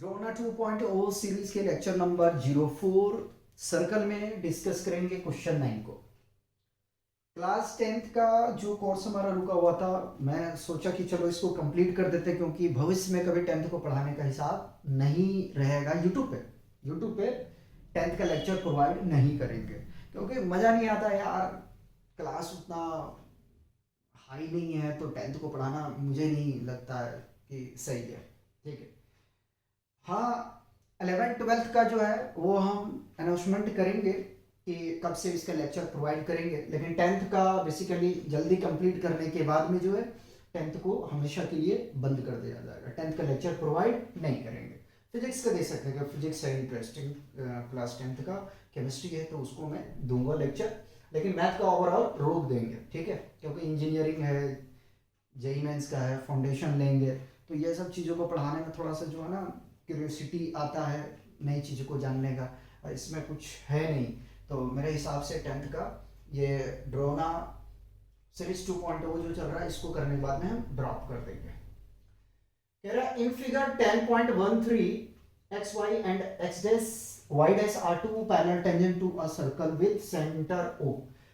Drona 2.0 series के lecture number 04 circle में discuss करेंगे क्वेश्चन 9 को। क्लास 10th का जो कोर्स हमारा रुका हुआ था, मैं सोचा कि चलो इसको कंप्लीट कर देते, क्योंकि भविष्य में कभी 10th को पढ़ाने का हिसाब नहीं रहेगा। यूट्यूब पे 10th का लेक्चर प्रोवाइड नहीं करेंगे, क्योंकि मज़ा नहीं आता यार। क्लास उतना हाई नहीं है तो 10th को पढ़ाना मुझे नहीं लगता है कि सही है। ठीक है, हाँ, 11th 12th का जो है वो हम अनाउंसमेंट करेंगे कि कब से इसका लेक्चर प्रोवाइड करेंगे, लेकिन 10th का बेसिकली जल्दी कंप्लीट करने के बाद में जो है 10th को हमेशा के लिए बंद कर दिया जाएगा। 10th का लेक्चर प्रोवाइड नहीं करेंगे। फिजिक्स का दे सकते हैं, फिजिक्स है इंटरेस्टिंग क्लास 10th का। केमिस्ट्री है तो उसको मैं दूंगा लेक्चर, लेकिन मैथ का ओवरऑल रोक देंगे। ठीक है, क्योंकि इंजीनियरिंग है, जेई मेंस का है, फाउंडेशन लेंगे, तो ये सब चीज़ों को पढ़ाने में थोड़ा सा जो है ना क्यूरियोसिटी आता है नई चीज़ों को जानने का, और इसमें कुछ है नहीं। तो मेरे हिसाब से 10th का ये ड्रोना सीरीज 2.0 जो चल रहा है इसको करने के बाद में हम ड्रॉप कर देंगे। कह रहा in figure 10.13 x y and x dash y dash are two parallel tangent to a circle with centre O.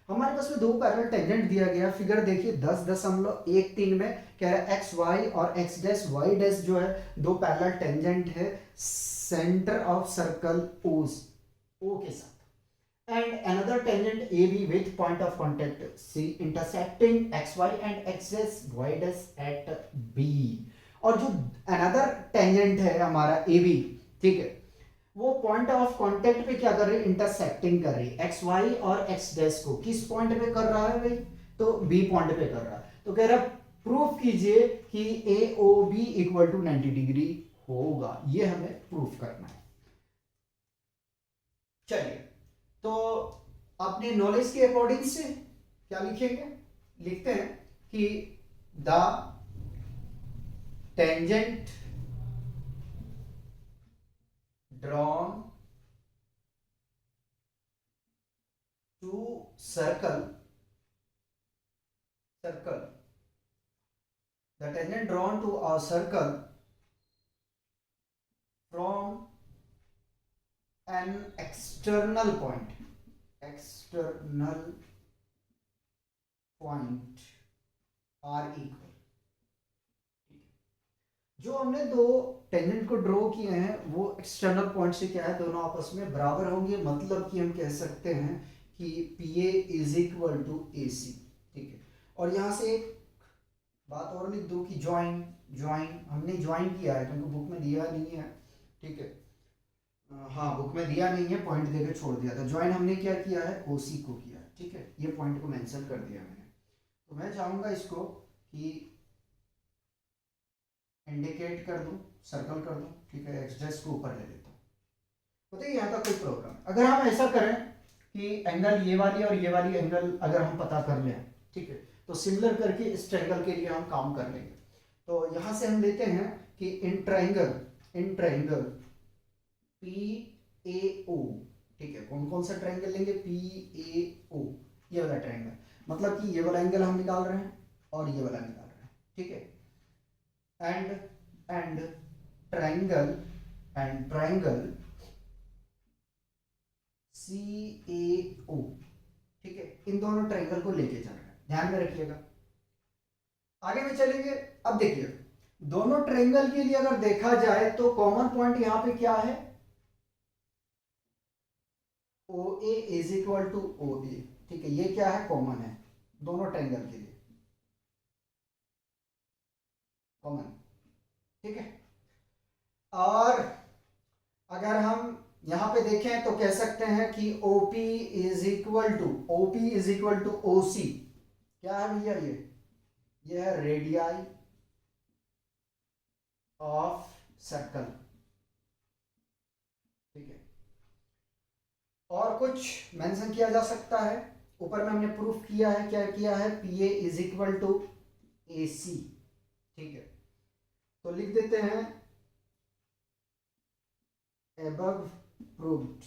हमारे पास में दो पैरेलल टेंजेंट दिया गया। फिगर देखिए 10.13 में कह रहा है एक्स वाई और एक्स डैश वाई डैश जो है दो पैरेलल टेंजेंट है सेंटर ऑफ सर्कल ओ के साथ, and another tangent AB with point of contact C intersecting xy and x dash y dash at B। और जो another tangent है हमारा AB, ठीक है, वो पॉइंट ऑफ कांटेक्ट पे क्या कर रही है, इंटरसेक्टिंग कर रही है। एक्स वाई और एक्स डैश को किस पॉइंट पे कर रहा है भाई, तो बी पॉइंट पे कर रहा है। तो कह रहा प्रूफ कीजिए कि A O B equal to 90 degree होगा, ये हमें प्रूफ करना है। चलिए, तो अपने नॉलेज के अकॉर्डिंग से क्या लिखेंगे, लिखते हैं कि the tangent drawn to circle the tangent drawn to a circle from an external point are equal. जो हमने दो टेंजेंट को ड्रॉ किए हैं वो एक्सटर्नल पॉइंट से क्या है, दोनों आपस में बराबर होंगे। मतलब कि हम कह सकते हैं कि P A is equal to A C. ठीक है, और यहाँ से एक बात और लिख दो कि ज्वाइन हमने ज्वाइन किया है, क्योंकि बुक में दिया नहीं है। ठीक है, हाँ, बुक में दिया नहीं है, पॉइंट देकर छोड़ दिया था। ज्वाइन हमने क्या किया है, ओ सी को किया है। ठीक है, ये पॉइंट को मेंशन कर दिया मैंने। तो मैं चाहूँगा इसको कि इंडिकेट कर दूं, सर्कल कर दूं। ठीक है, एक्स डैश को ऊपर ले लेता हूँ। बताइए यहाँ तक कोई प्रॉब्लम है? अगर हम ऐसा करें कि एंगल ये वाली और ये वाली एंगल अगर हम पता कर लें, ठीक है, तो सिमिलर करके इस ट्रायंगल के लिए हम काम कर लेंगे। तो यहाँ से हम लेते हैं कि इन ट्रायंगल पी ए ओ। ठीक है, कौन कौन सा ट्रायंगल लेंगे, पी ए ओ, ये वाला ट्रायंगल। मतलब कि ये वाला एंगल हम निकाल रहे हैं और ये वाला निकाल रहे हैं। ठीक है, and triangle CAO। ठीक है, इन दोनों ट्रायंगल को लेके चल रहे हैं, ध्यान में रखिएगा। आगे में चलेंगे। अब देखिए दोनों ट्रायंगल के लिए अगर देखा जाए तो कॉमन पॉइंट यहां पे क्या है, OA is equal to OA। ठीक है, ये क्या है, कॉमन है दोनों ट्रायंगल के लिए, कॉमन। ठीक है, और अगर हम यहां पे देखें तो कह सकते हैं कि OP is equal to OC। क्या है भैया, ये है रेडियाई ऑफ सर्कल। ठीक है, और कुछ मेंशन किया जा सकता है, ऊपर में हमने प्रूफ किया है, क्या किया है, PA is equal to AC। ठीक है, तो लिख देते हैं above proved।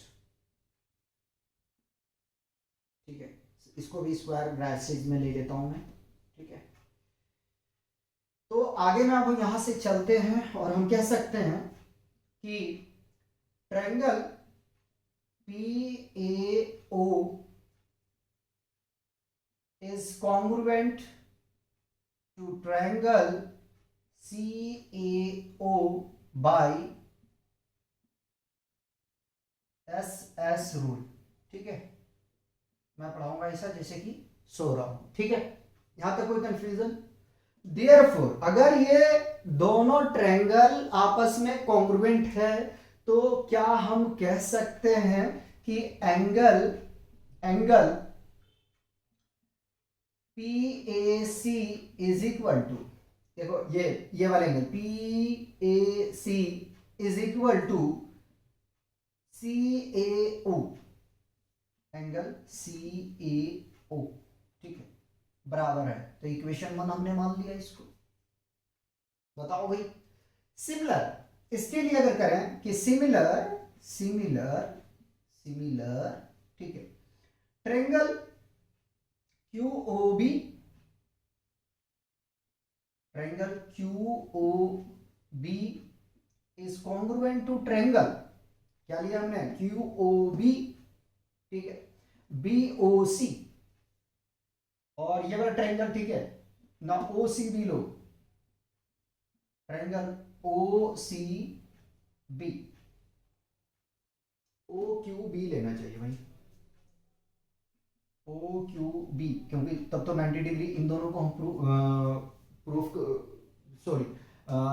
ठीक है, इसको भी स्क्वायर ब्रैकेट में ले लेता हूं मैं। ठीक है, तो आगे में अब यहां से चलते हैं और हम कह सकते हैं कि triangle PAO is congruent to triangle CAO by SS rule. ठीक है, मैं पढ़ाऊंगा ऐसा जैसे कि सो रहा हूं। ठीक है, यहां तक कोई कंफ्यूजन? देयरफॉर अगर ये दोनों ट्रायंगल आपस में कॉन्ग्रुएंट है तो क्या हम कह सकते हैं कि angle PAC is equal to, देखो ये वाला angle PAC is equal to CAO, angle CAO। ठीक है, बराबर है। तो इक्वेशन 1 हमने मान लिया इसको। बताओ भाई, सिमिलर इसके लिए अगर करें कि सिमिलर, ठीक है, triangle QOB, triangle QOB is congruent to triangle, क्या लिया हमने, QOB, ठीक है, BOC, और ये वाला ट्रायंगल, ठीक है ना, OCB लो, ट्रायंगल OCB, OQB लेना चाहिए भाई, OQB, क्योंकि तब तो 90 डिग्री इन दोनों को हम प्रूफ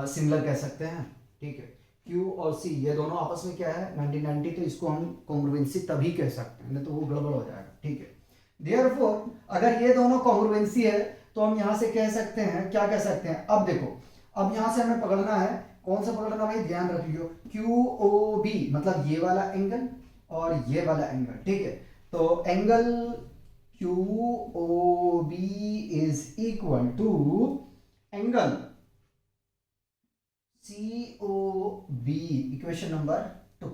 सिमिलर कह सकते हैं। ठीक है, Q और C ये दोनों आपस में क्या है, 90-90, तो इसको हम कॉन्ग्रुएंसी तभी कह सकते हैं, नहीं तो वो गड़बड़ हो जाएगा। ठीक है, देयरफॉर अगर ये दोनों कॉन्ग्रुएंसी है तो हम यहां से कह सकते हैं, क्या कह सकते हैं, अब देखो, अब यहां से हमें पकड़ना है, कौन सा पकड़ना भाई, ध्यान रखियो, QOB मतलब ये वाला एंगल और ये वाला एंगल। ठीक है, तो angle QOB is equal to angle COB, equation number 2।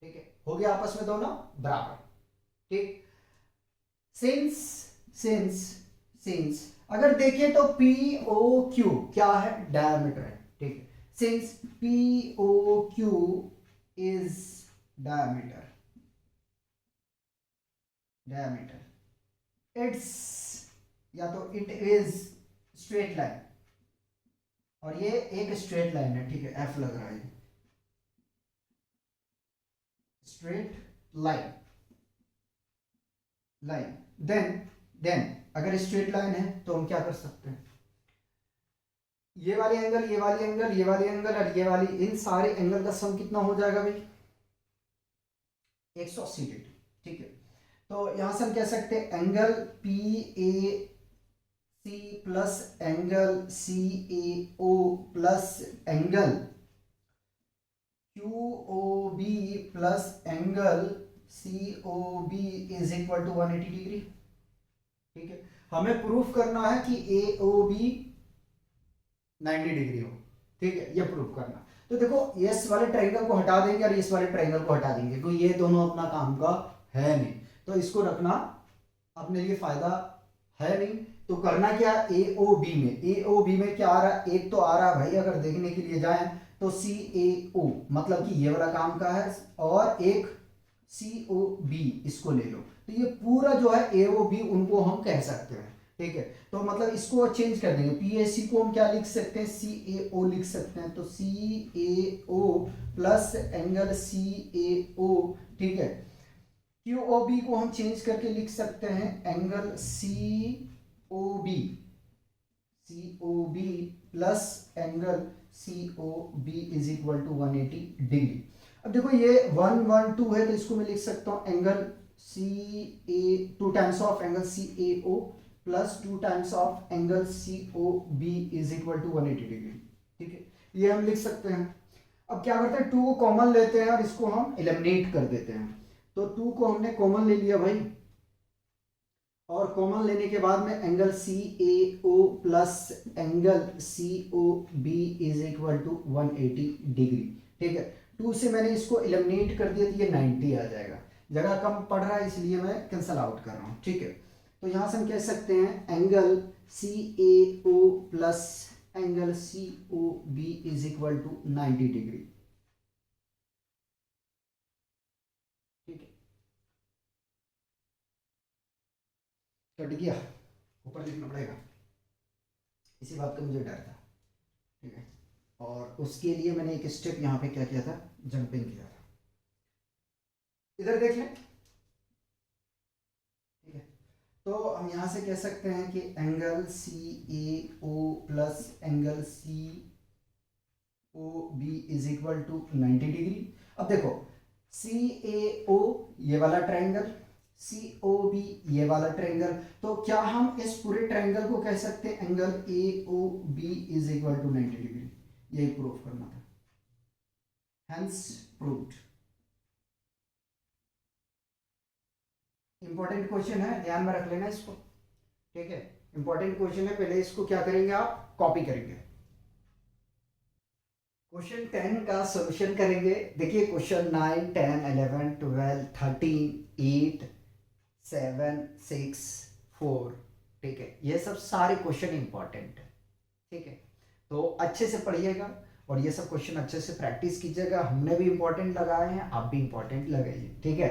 ठीक है, हो गया आपस में दोनों बराबर। ठीक, सिंस अगर देखें तो POQ क्या है, डायमीटर है। ठीक है, since POQ is diameter, it's, या तो इट इज स्ट्रेट लाइन, और ये एक स्ट्रेट लाइन है। ठीक है, F लग रहा है, स्ट्रेट लाइन, देन अगर स्ट्रेट लाइन है तो हम क्या कर सकते हैं, ये वाले एंगल, ये वाले एंगल, ये वाले एंगल और ये वाली, इन सारे एंगल का सम कितना हो जाएगा भाई, 180 डिग्री। ठीक है, तो यहां से हम कह सकते हैं angle PAC plus angle CAO plus angle QOB plus angle COB is equal to 180 degree. ठीक है, हमें प्रूफ करना है कि AOB 90 डिग्री हो। ठीक है, ये प्रूफ करना। तो देखो, इस वाले ट्रायंगल को हटा देंगे और इस वाले ट्रायंगल को हटा देंगे, क्योंकि ये दोनों अपना काम का है नहीं, तो इसको रखना अपने लिए फायदा है नहीं। तो करना क्या, AOB में क्या आ रहा है, एक तो आ रहा है भाई, अगर देखने के लिए जाएं तो CAO, मतलब कि ये वाला काम का है, और एक COB, इसको ले लो, तो ये पूरा जो है AOB उनको हम कह सकते हैं। ठीक है, तो मतलब इसको चेंज कर देंगे, PAC को हम क्या लिख सकते हैं, CAO लिख सकते हैं, तो CAO प्लस एंगल CAO। ठीक है, QOB को हम चेंज करके लिख सकते हैं angle COB plus angle COB is equal to 180 degree. अब देखो, ये 1 1 2 है, तो इसको मैं लिख सकता हूं angle two times of angle CAO plus 2 times of angle COB is equal to 180 degree. ठीक है, ये हम लिख सकते हैं। अब क्या करते हैं, 2 को कॉमन लेते हैं और इसको हम एलिमिनेट कर देते हैं। तो 2 को हमने कॉमन ले लिया भाई, और कॉमन लेने के बाद में angle CAO plus angle COB is equal to 180 degree. ठीक है, 2 से मैंने इसको एलिमिनेट कर दिया, तो ये 90 आ जाएगा, जगह कम पड़ रहा है इसलिए मैं कैंसल आउट कर रहा हूँ। ठीक है, तो यहां से हम कह सकते हैं angle CAO plus angle C O B is equal to 90 degree. ठीक है, कट गया, ऊपर लिखना पड़ेगा, इसी बात का मुझे डर था। ठीक है, और उसके लिए मैंने एक स्टेप यहाँ पे क्या किया था, जंपिंग किया था। इधर देख लें। ठीक है, तो हम यहाँ से कह सकते हैं कि angle C A O plus angle C O B is equal to 90 degree. अब देखो, सी ए ओ ये वाला ट्रायंगल, सी ओ बी ये वाला ट्रायंगल, तो क्या हम इस पूरे ट्रायंगल को कह सकते हैं angle A O B is equal to 90 degree? यही प्रूफ करना था, हेंस प्रूव्ड। इंपॉर्टेंट क्वेश्चन है, ध्यान में रख लेना इसको। ठीक है, इंपॉर्टेंट क्वेश्चन है, पहले इसको क्या करेंगे, आप कॉपी करेंगे। क्वेश्चन 10 का सॉल्यूशन करेंगे। देखिए क्वेश्चन 9, 10, 11, 12, 13, 8, 7, 6, 4। ठीक है, ये सब सारे क्वेश्चन इंपॉर्टेंट है। ठीक है, तो अच्छे से पढ़िएगा और ये सब क्वेश्चन अच्छे से प्रैक्टिस कीजिएगा। हमने भी इंपॉर्टेंट लगाए हैं, आप भी इंपॉर्टेंट लगाइए। ठीक है,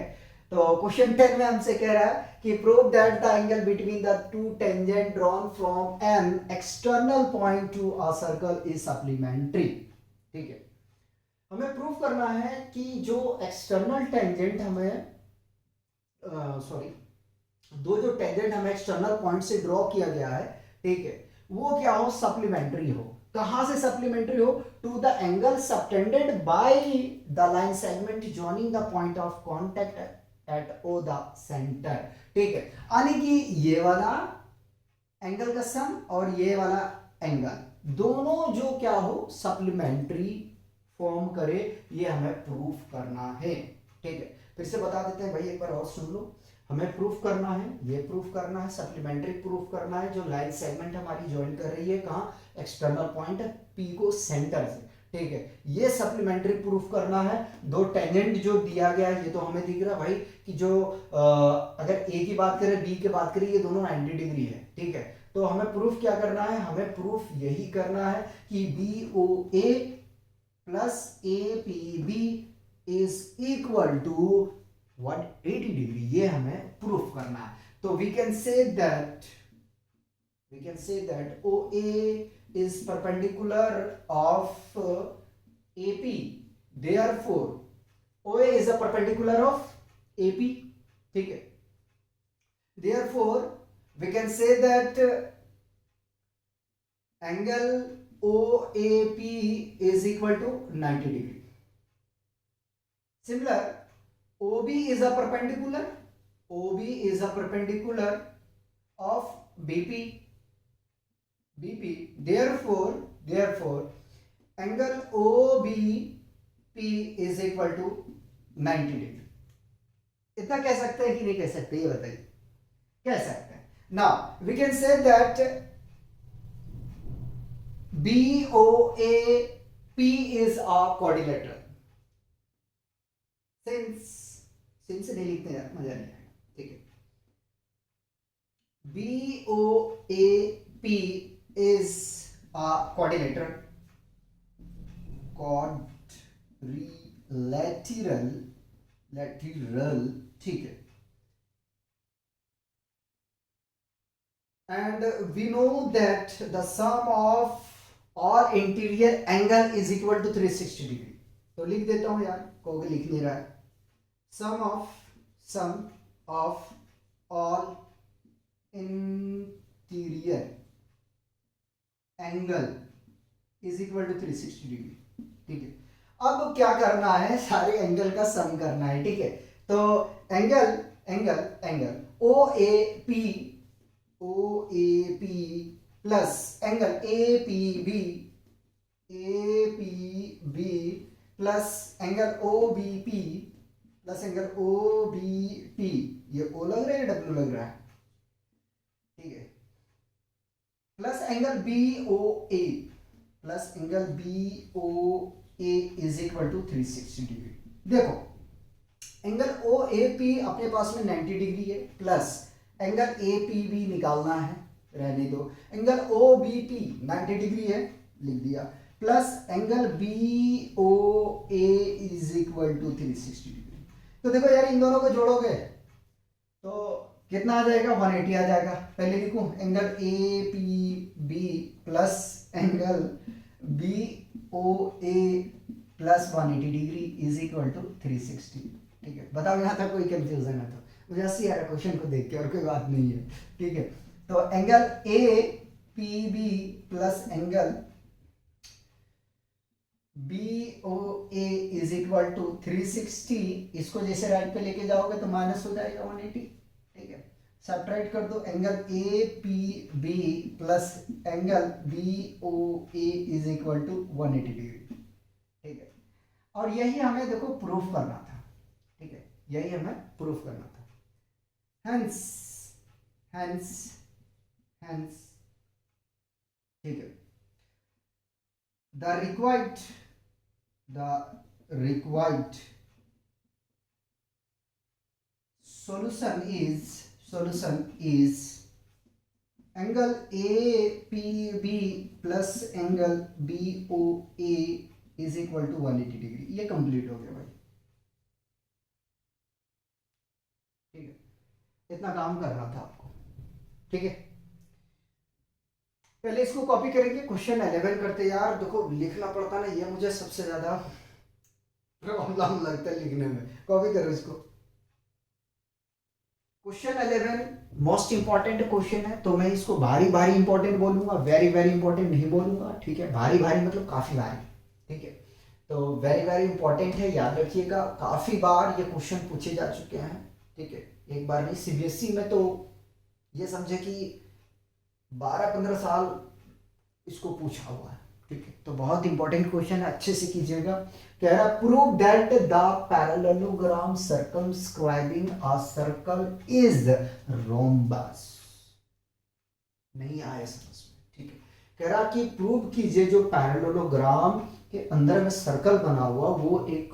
तो क्वेश्चन 10 में हमसे कह रहा है कि prove that the angle between the two tangent drawn from an external point to a circle is supplementary. ठीक है, हमें प्रूफ करना है कि जो एक्सटर्नल टेंजेंट हमें दो जो टेंजेंट हमें एक्सटर्नल पॉइंट से ड्रॉ किया गया है, ठीक है, वो क्या हो, सप्लीमेंट्री हो। कहां से सप्लीमेंट्री हो? To the angle subtended by the line segment joining the point of contact at O the centre. ठीक है, यानी कि ये वाला एंगल का सम और ये वाला एंगल दोनों जो क्या हो, सप्लीमेंट्री फॉर्म करे, ये हमें प्रूफ करना है। ठीक है, फिर से बता देते हैं भाई, एक बार और सुन लो। हमें प्रूफ करना है, ये प्रूफ करना है, सप्लीमेंट्री प्रूफ करना है, जो लाइन सेगमेंट हमारी ज्वाइन कर रही है कहां, एक्सटर्नल पॉइंट पी को सेंटर से। ठीक है, ये सप्लीमेंट्री प्रूफ करना है। दो टेंजेंट जो दिया गया है, ये तो हमें दिख रहा है भाई कि जो अगर ए की बात करें, बी की बात करें, ये दोनों 90 डिग्री है। ठीक है, तो हमें प्रूफ क्या करना है, हमें प्रूफ यही करना है कि B O A plus A P B is equal to 180 degree, ये हमें प्रूफ करना है। तो we can say that OA is perpendicular of AP, therefore OA is a perpendicular of AP. ठीक है, therefore we can say that angle OAP is equal to 90 degree. Similar, OB is a perpendicular of BP. Therefore angle OBP is equal to 90 degree. इतना कह सकते हैं कि नहीं कह सकते, ये बताइए। कह सकते हैं। Now we can say that BOAP is a quadrilateral। Since नहीं लिखते हैं, मजा नहीं आएगा। ठीक है, BOAP is a quadrilateral, ठीक है, and we know that the sum of all interior angle is equal to 360 degree. तो लिख देता हूं यार, कोई लिख नहीं रहा है। sum of all interior angle is equal to 360 degree. ठीक है, अब क्या करना है, सारे एंगल का सम करना है। ठीक है, तो angle OAP plus angle APB plus angle OBP plus angle OBT, ये O लग रहा है, W लग रहा है। ठीक है, plus angle BOA is equal to 360 degree. देखो, एंगल OAP अपने पास में 90 डिग्री है, प्लस एंगल APB निकालना है। रहने दो। Angle O B P 90 degree है, लिख दिया, plus angle B O A is equal to 360 degree. तो देखो यार इन दोनों को जोड़ोगे तो कितना आ जाएगा, 180 आ जाएगा। पहले लिखूं angle A P B plus angle B O A plus 180 degree is equal to 360। ठीक है, बताओ यहाँ तक कोई कंफ्यूजन है तो? मुझे हंसी आ रहा क्वेश्चन को देख के, और कोई बात नहीं है। ठीक है, तो angle A P B plus angle B O A is equal to 360, इसको जैसे राइट पे लेके जाओगे तो माइनस हो जाएगा 180। ठीक है, सब्ट्रैक्ट कर दो, angle A P B plus angle B O A is equal to 180 degree. ठीक है, और यही हमें देखो प्रूफ करना था। ठीक है, यही हमें प्रूफ करना था। हेंस हेंस हेंस ठीक है, the required solution is angle APB plus angle BOA is equal to 180 degree. ये कंप्लीट हो गया भाई। ठीक है, इतना काम करना था आपको। ठीक है, पहले इसको कॉपी करेंगे, क्वेश्चन 11 करते। यार देखो लिखना पड़ता ना, ये मुझे सबसे ज्यादा प्रॉब्लम लगता है लिखने में। कॉपी करो इसको। क्वेश्चन 11 मोस्ट इंपॉर्टेंट क्वेश्चन है, तो मैं इसको भारी भारी इंपॉर्टेंट बोलूंगा, वेरी वेरी इंपॉर्टेंट नहीं बोलूंगा। ठीक है, भारी भारी मतलब काफी भारी। ठीक है, तो वेरी वेरी इंपॉर्टेंट है, याद रखिएगा। काफी बार ये क्वेश्चन पूछे जा चुके हैं। ठीक है, एक बार नहीं, सीबीएसई में तो ये समझे कि 12-15 साल इसको पूछा हुआ है। ठीक है, तो बहुत इंपॉर्टेंट क्वेश्चन है, अच्छे से कीजिएगा। कह रहा prove that the parallelogram circumscribing a circle is rhombus. नहीं आया समझ में? ठीक है, कह रहा कि प्रूव कीजिए जो पैरेललोग्राम के अंदर में सर्कल बना हुआ वो एक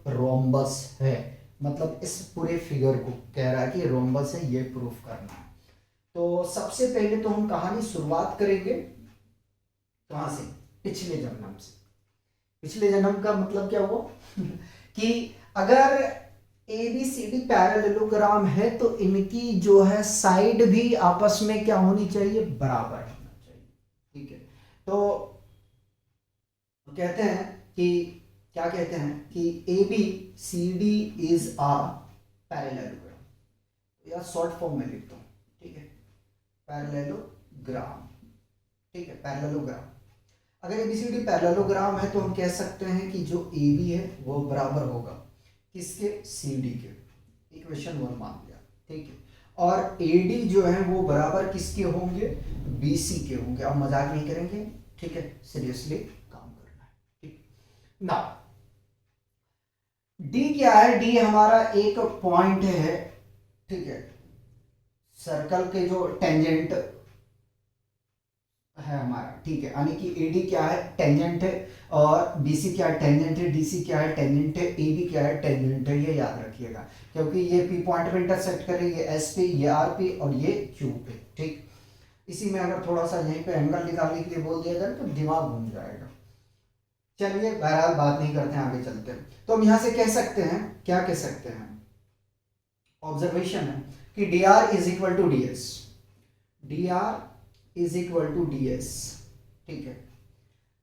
रोम्बस है। मतलब इस पूरे फिगर को कह रहा है कि रोम्बस है, ये प्रूफ करना है। तो सबसे पहले तो हम कहानी शुरुआत करेंगे कहां से, पिछले जन्म से। पिछले जन्म का मतलब क्या हुआ कि अगर A B C D parallelogram है तो इनकी जो है साइड भी आपस में क्या होनी चाहिए, बराबर होना चाहिए। ठीक है, तो कहते हैं कि क्या कहते हैं कि A B C D is a parallelogram, या शॉर्ट फॉर्म में लिखता हूं। ठीक है, पैरेललोग्राम। ठीक है, पैरेललोग्राम। अगर एबीसीडी पैरेललोग्राम है तो हम कह सकते हैं कि जो ए बी है वो बराबर होगा किसके, सी डी के। इक्वेशन 1 मान लिया। ठीक है, और ए डी जो है वो बराबर किसके होंगे, बी सी के होंगे। अब मजाक नहीं करेंगे। ठीक है, सीरियसली काम करना है। ठीक, ना डी क्या है, डी हमारा एक पॉइंट है। ठीक है, सर्कल के जो टेंजेंट है हमारा। ठीक है, यानी कि एडी क्या है, टेंजेंट है, और बीसी क्या है, टेंजेंट है, डीसी क्या है, टेंजेंट है, एबी क्या है, टेंजेंट है। ये याद रखिएगा, क्योंकि ये पी पॉइंट पे इंटरसेक्ट करे, ये एस पे, ये आर पे, और ये क्यू पे। ठीक, इसी में अगर थोड़ा सा यहीं पे एंगल निकालने के लिए बोल दिया जाए तो दिमाग घूम जाएगा। चलिए बहरहाल बात नहीं करते हैं, आगे चलते हैं। तो हम यहां से कह सकते हैं, क्या कह सकते हैं, ऑब्जर्वेशन है कि D R is equal to D S, D R is equal to D S. ठीक है,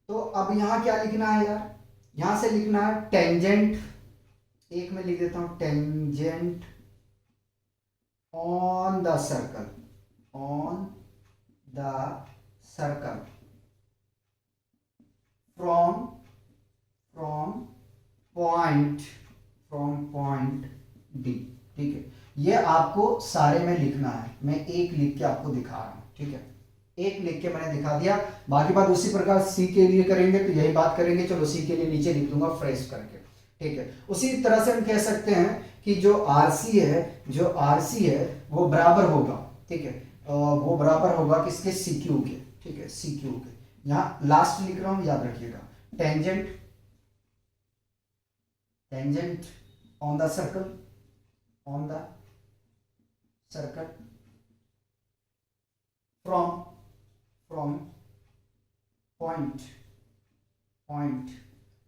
तो अब यहां क्या लिखना है यार, यहां से लिखना है टेंजेंट, एक में लिख देता हूं, tangent on the circle, on the circle from point, from point D. ठीक है, ये आपको सारे में लिखना है, मैं एक लिख के आपको दिखा रहा हूं। ठीक है, एक लिख के मैंने दिखा दिया, बाकी बात उसी प्रकार सी के लिए करेंगे तो यही बात करेंगे। चलो सी के लिए नीचे लिख दूंगा फ्रेश करके। ठीक है, उसी तरह से हम कह सकते हैं कि जो आरसी है, जो आरसी है वो बराबर होगा। ठीक है, वो बराबर होगा किसके, सी क्यू के। ठीक है, सी क्यू के। यहां लास्ट लिख रहा हूं, याद रखिएगा, tangent, tangent on the circle, on the circle from from point, point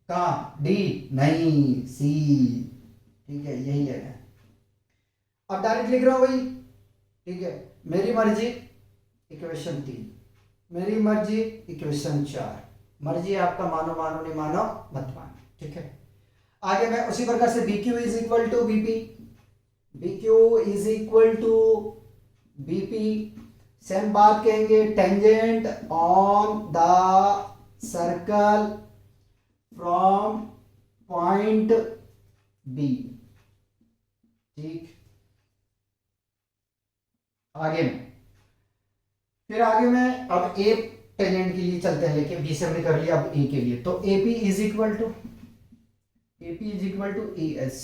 कहाँ, डी नहीं, सी, ठीक है यही है। अब डायरेक्ट लिख रहा हूं भाई, ठीक है, मेरी मर्जी इक्वेशन 3, मेरी मर्जी इक्वेशन 4, मर्जी आपका, मानो मानो नहीं मानो मत मानो, ठीक है। आगे मैं उसी प्रकार से B Q is equal to BP, B Q is equal to BP, same बात कहेंगे, tangent on the circle from point B, ठीक। आगे में फिर आगे में अब ए टेंजेंट के लिए चलते हैं, लेके बी से हमने कर लिया, अब ए के लिए, तो AP is equal to A S,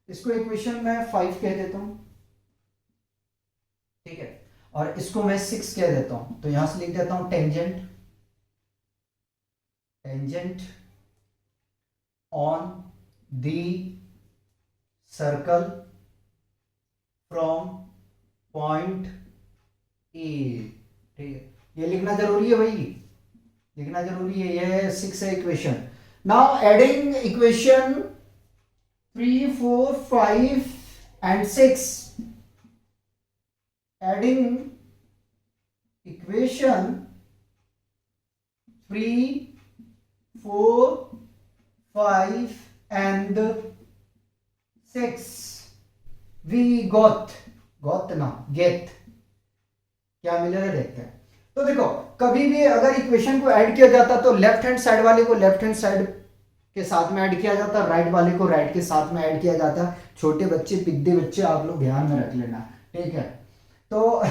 इसको इक्वेशन में 5 कह देता हूं, ठीक है, और इसको मैं 6 कह देता हूं, तो यहां से लिख देता हूं tangent, tangent on the circle from point A, ठीक है, ये लिखना जरूरी है भाई, लिखना जरूरी है, ये 6 है equation. Now adding equation 3, 4, 5 and 6, adding equation 3, 4, 5 and 6, we got ना get, क्या मिलेगा देखते हैं। तो देखो कभी भी अगर इक्वेशन को ऐड किया जाता तो लेफ्ट हैंड साइड वाले को लेफ्ट हैंड साइड के साथ में ऐड किया जाता, राइट वाले को राइट के साथ में ऐड किया जाता। छोटे बच्चे, पिद्दे बच्चे, आप लोग ध्यान में रख लेना, ठीक है। तो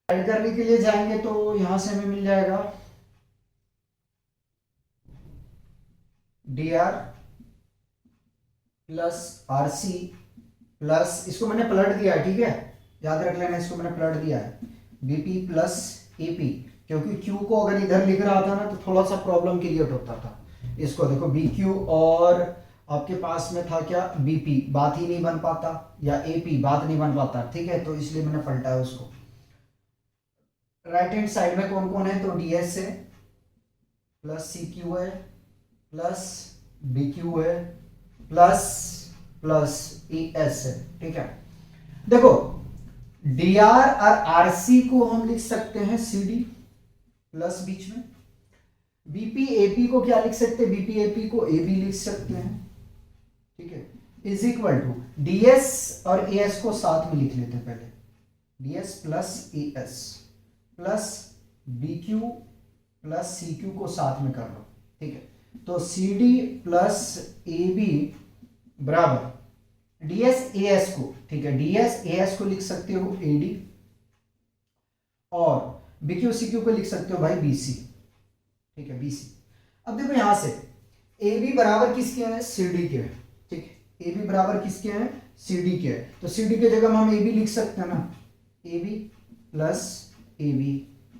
ऐड करने के लिए जाएंगे तो यहां से हमें मिल जाएगा dr प्लस rc प्लस, इसको मैंने पलट दिया है, ठीक है, याद रख लेना, इसको मैंने पलट दिया है, bp प्लस ap, क्योंकि q को अगर इधर लिख रहा था ना तो थोड़ा सा प्रॉब्लम क्रिएट होता था। इसको देखो bq और आपके पास में था क्या, bp, बात ही नहीं बन पाता, या ap बात नहीं बन पाता, ठीक है, तो इसलिए मैंने पलटा है उसको। राइट हैंड साइड में कौन कौन है, तो ds है प्लस cq है प्लस bq है प्लस प्लस es है, ठीक है। देखो dr और rc को हम लिख सकते हैं cd प्लस बीच में, bp ap को क्या लिख सकते हैं, bp ap को ab लिख सकते हैं, ठीक है, इज इक्वल टू ds और as को साथ में लिख लेते हैं पहले, ds plus as plus bq plus cq को साथ में कर लो, ठीक है, तो cd प्लस ab बराबर ds as को, ठीक है, ds as को लिख सकते हो ad, और bq cq को लिख सकते हो भाई bc, ठीक है, bc। अब देखो यहां से ab बराबर किसके हैं, cd के, ठीक है, ab बराबर किसके हैं, cd के, तो cd के जगह हम ab लिख सकते हैं ना, ab plus ab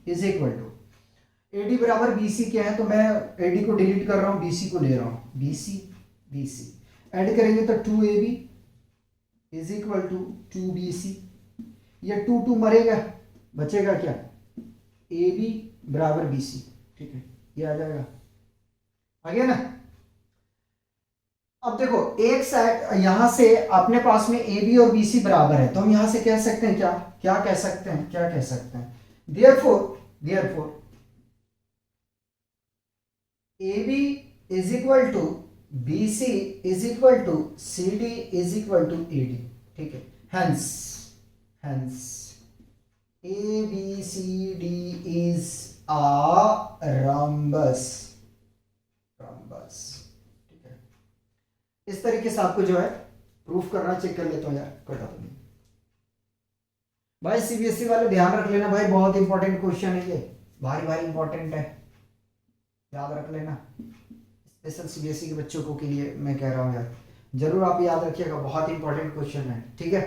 is equal to AD बराबर BC क्या है, तो मैं AD को डिलीट कर रहा हूं, BC को ले रहा हूं, BC ऐड करेंगे तो 2AB is equal to 2BC, ये 2 मरेगा, बचेगा क्या, AB बराबर BC, ठीक है, ये आ जाएगा, आ गया ना। अब देखो एक साइड यहां से अपने पास में AB और BC बराबर है, तो हम यहां से कह सकते हैं क्या कह सकते हैं, therefore AB is equal to BC is equal to CD is equal to AD, ठीक है, hence ABCD is a rhombus, ठीक है। इस तरीके से आपको जो है प्रूफ करना, चेक कर लेता हूं यार, कटा तो नहीं भाई, CBSE वाले ध्यान रख लेना भाई, बहुत इंपॉर्टेंट क्वेश्चन है ये, भारी इंपॉर्टेंट है, याद रख लेना, स्पेशल CBSE के बच्चों को के लिए मैं कह रहा हूँ यार, जरूर आप याद रखिएगा, बहुत इंपॉर्टेंट क्वेश्चन है, ठीक है।